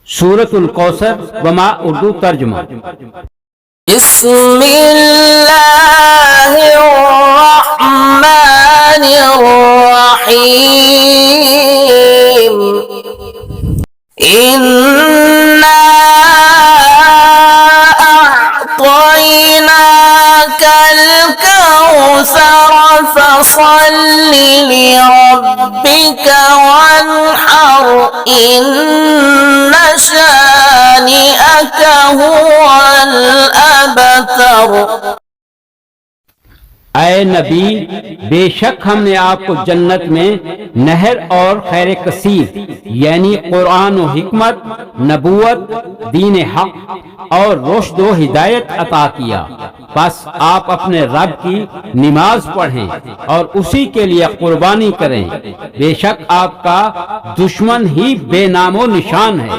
सूरतुल कौसर वमा उर्दू तर्जुमा। बिस्मिल्लाहिर्रहमानिर्रहीम। इन्ना अअतैनाकल कौसर फसल्लि लिरब्बिक वन्हर इन्ना शानिअक हुवल अबतर। ऐ नबी, बेशक हमने आपको जन्नत में नहर और खैर कसीर यानी कुरान और हिकमत, नबूवत, दीन हक और रुश्द व हिदायत अता किया। बस आप अपने रब की नमाज पढ़ें और उसी के लिए कुर्बानी करें। बेशक आपका दुश्मन ही बेनामो निशान है।